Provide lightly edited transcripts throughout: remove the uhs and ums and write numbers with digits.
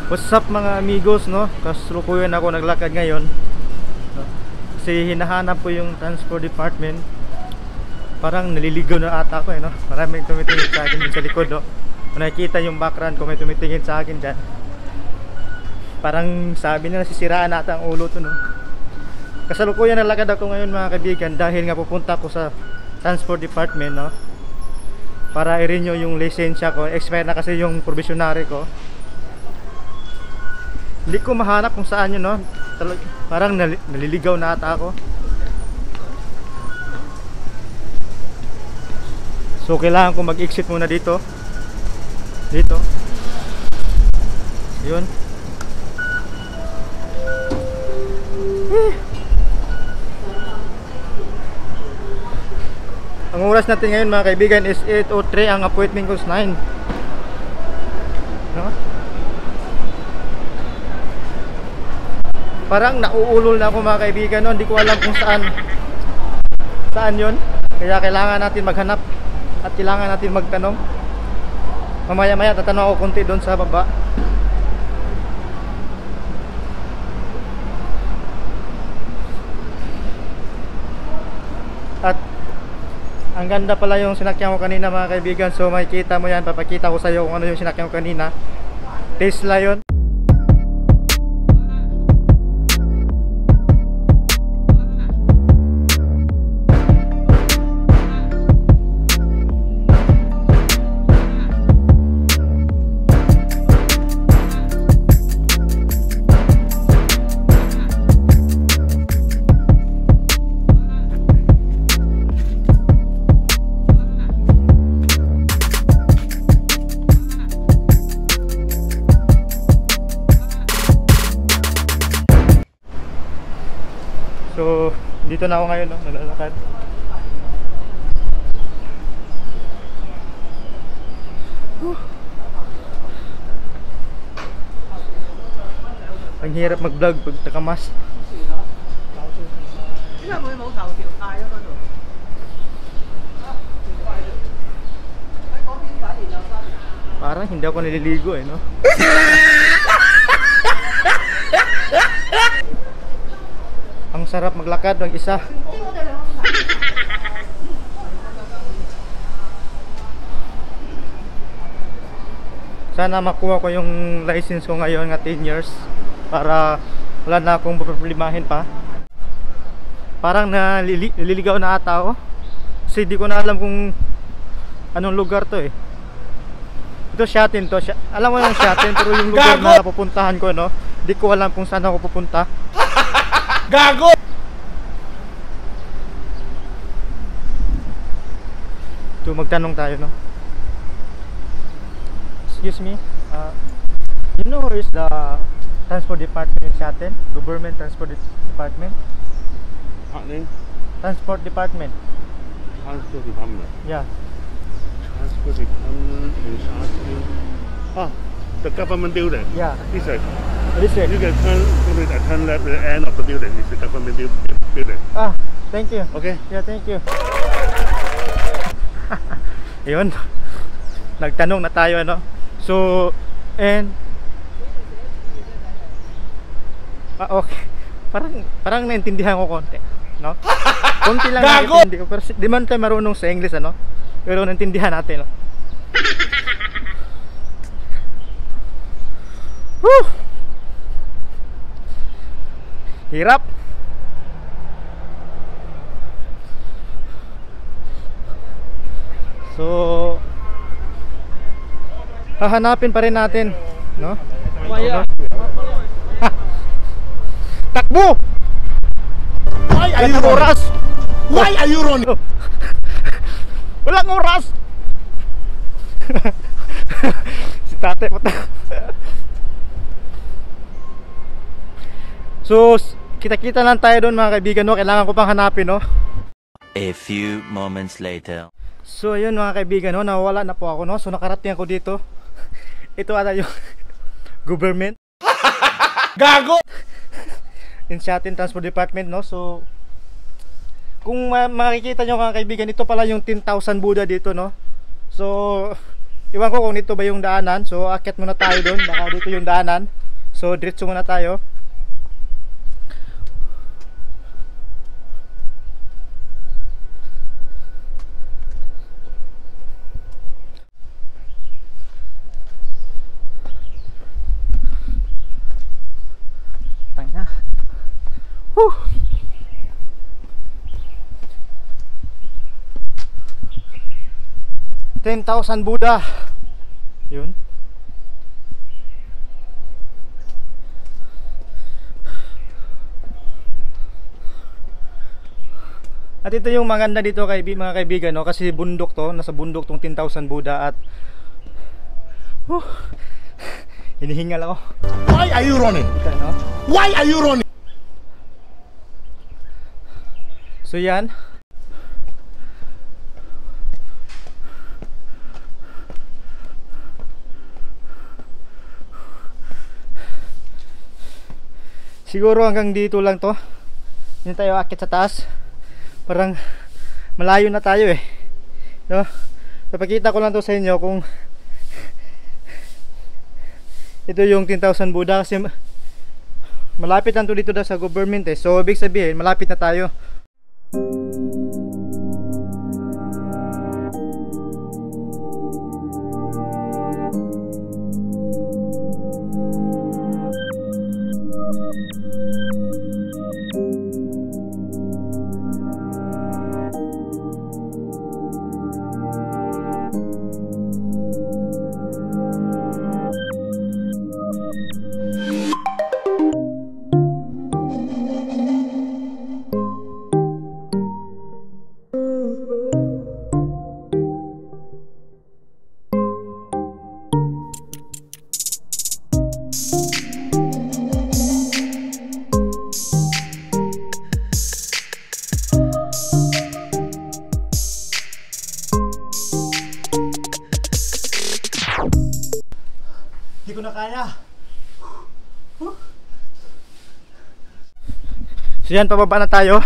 What's up mga amigos, no? Kasalukuyan ako naglakad ngayon, no? Kasi hinahanap ko yung transport department. Parang naliligaw na ata ako, no? Maraming tumitingin sa akin sa likod, no? Kung nakikita yung background ko, may tumitingin sa akin dyan. Parang sabi nila sisiraan ata ang ulo to, no? Kasalukuyan naglakad ako ngayon mga kaibigan dahil nga pupunta ko sa transport department, no? Para i-renew yung lisensya ko. Expire na kasi yung provisionary ko. Hindi ko mahanap kung saan yun, no? Parang naliligaw na ata ako. So kailangan ko mag-exit muna dito. Dito. Yun. Ang oras natin ngayon mga kaibigan is 8:03. Ang appointment ko is 9. No? Parang nauulol na ako mga kaibigan, no? Hindi ko alam kung saan yun. Kaya kailangan natin maghanap at kailangan natin magtanong. Mamaya maya tatanong ako konti doon sa baba. At ang ganda pala yung sinakyan ko kanina mga kaibigan. So makikita mo yan, papakita ko sa iyo kung ano yung sinakyan ko kanina. Tesla yun. So, dito na ako ngayon, no? Naglalakad. Ang hirap mag-vlog pag nakamas. Parang hindi ako naliligo, no? Ang sarap maglakad ng isa. Sana makuha ko yung license ko ngayon nga 10 years para wala na akong problemahin pa. Parang naliligaw na ata ako. Kasi di ko na alam kung anong lugar to eh. Ito Shatin to. Alam mo yung Shatin, pero yung lugar na napupuntahan ko, no? Di ko alam kung saan ako pupunta. Gago! So magtanong tayo, no? Excuse me, you know where is the transport department in Shatin? Government transport department? Transport department. Transport department. Yeah. Transport department in Shatin. Oh, the government building. Yeah. This way. This way. You can turn left at the end of the building. It's the government building. Ah, thank you. Okay. Yeah, thank you. Ayun. Nagtanong na tayo, ano? So, and okay. Parang naintindihan ko konti, no? Konti lang naintindihan ko, pero di man tayo marunong sa English, ano? Pero naintindihan natin, no? Woo! Hirap. So hahanapin pa rin natin, no? Takbo! Why are you oras? Why are you running? Walang oras. Si tate puta. So kita-kita lang tayo doon mga kaibigan, no? Kailangan ko pang hanapin, no? A few moments later. So ayun mga kaibigan, no? Nawala na po ako, no? So nakarating ako dito. Ito ata yung government Gago! Insiatin Transport Department, no? So kung makikita nyo mga kaibigan, ito pala yung 10,000 Buddha dito, no? So iwan ko kung dito ba yung daanan. So akit muna tayo doon, baka dito yung daanan. So diretso muna tayo. Tanga. 10,000 Buddha. Yun. At ito yung maganda dito mga kaibigan, no? Kasi bundok to, nasa bundok tong 10,000 Buddha at hinihingal ako. Why are you running? Ika, no? Why are you running? So yan. Siguro hanggang dito lang to. Hindi tayo akit sa taas. Parang malayo na tayo eh. No? Papakita ko lang to sa inyo kung ito yung 10,000 Buddha kasi malapit lang to dito sa government eh. So ibig sabihin malapit na tayo. Hindi ko na kaya. So yan, pababa na tayo.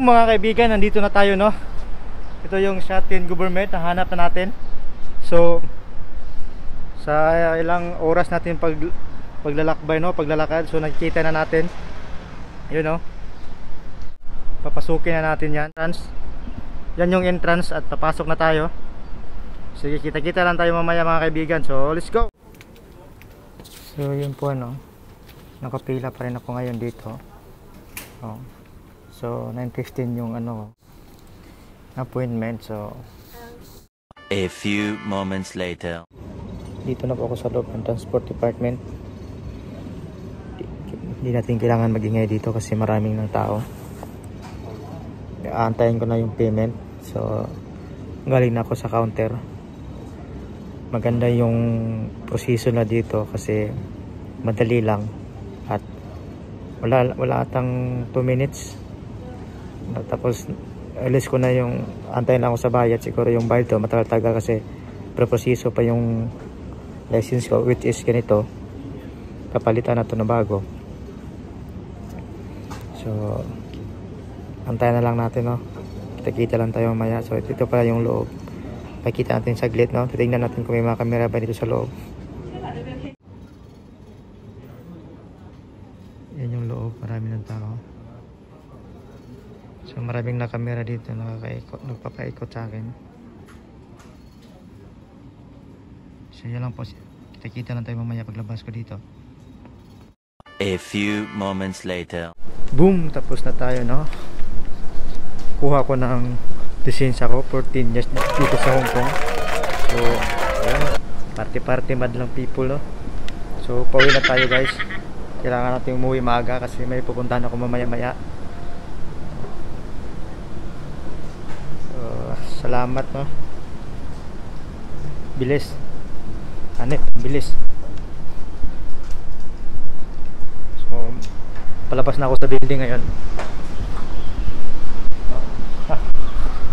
Mga kaibigan, nandito na tayo, no? Ito yung Shatin government, nahanap na natin. So sa ilang oras natin paglalakbay, no, paglalakad, so nakikita na natin yun, no? Papasukin na natin yan. Yan yung entrance at papasok na tayo. Sige, kita-kita lang tayo mamaya mga kaibigan. So let's go. So yun po, no, nakapila pa rin ako ngayon dito. Oh. So 9:15 yung appointment. So a few moments later. Dito na po ako sa loob ng Transport Department. Hindi natin kailangan magingay dito kasi maraming ng tao. Aantayin ko na yung payment. So galing na ako sa counter. Maganda yung proseso na dito kasi madali lang at wala atang 2 minutes. Tapos alis ko na yung antayin lang ako sa bayad. Siguro yung bayad to matagal-tagal kasi proseso pa yung license ko, which is ganito, kapalitan na to na bago. So antayin na lang natin, no? Kita-kita lang tayo mamaya. So ito pala yung loob. Pakita natin saglit, no? Titingnan natin kung may mga camera ba dito sa loob. Yan yung loob, marami ng tao. So maraming nakamera dito, nagpapaikot sa akin. So yun lang po, kita-kita lang tayo mamaya paglabas ko dito. A few moments later. Boom! Tapos na tayo, no? Kuha ko ng lisensya ko, 14 years dito sa Hong Kong. So, ayan, party-party madlang people, no? So, pauwi na tayo, guys. Kailangan natin umuwi maaga kasi may pupuntahan ako mamaya-maya. So, salamat, no? Bilis. Hanip, bilis. So, palabas na ako sa building ngayon.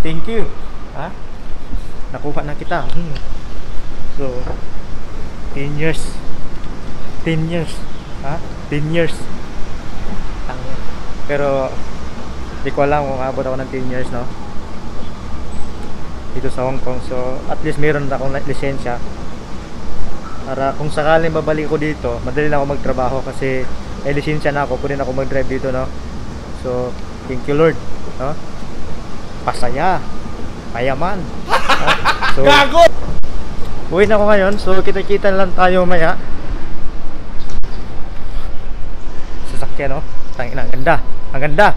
Thank you. Ha? Nakuha na kita. So, 10 years. 10 years. Ha? 10 years. Pero, di ko alam kung abot ako ng 10 years, no? Dito sa Hong Kong. So, at least meron na akong lisensya. Para kung sakaling babalik ko dito, madali na ako magtrabaho kasi may lisensya na ako. Pwede na ako mag-drive dito, no? So, thank you Lord, no? Pasaya, payaman. So, gago! Uwi na ako ngayon. So, kita-kita lang tayo maya. Sasakyan, no? Tangina, ang ganda. Ang ganda.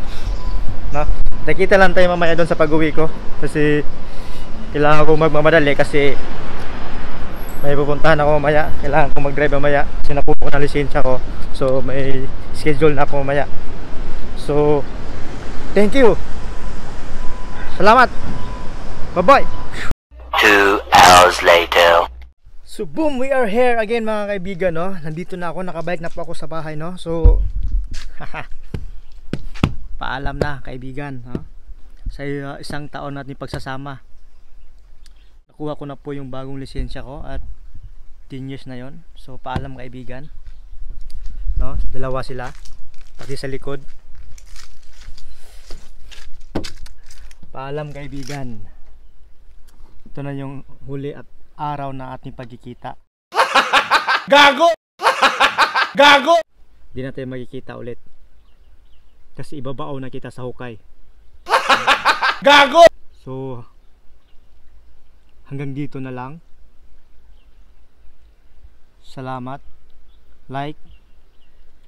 No? Kita lang tayo mamaya doon sa pag-uwi ko. Kasi, kailangan ko magmamadali kasi may pupuntahan ako mamaya. Kailangan ko mag-drive mamaya kasi nakuha ko na lisensya ko. So may schedule na ako mamaya. So thank you. Salamat. Bye bye. 2 hours later. So boom, we are here again mga kaibigan, no? Nandito na ako, nakabike na po ako sa bahay, no? So paalam na kaibigan, no? Sa isang taon natin pagsasama. Nakuha ko na po yung bagong lisensya ko at 10 years na yon. So paalam kaibigan, no? Dalawa sila pati sa likod. Paalam kaibigan. Ito na yung huli at araw na ating pagkikita. Gago! Gago! Di na tayo magkikita ulit kasi ibabao na kita sa hukay. Gago! So hanggang dito na lang. Salamat. Like,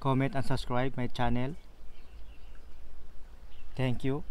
comment and subscribe my channel. Thank you.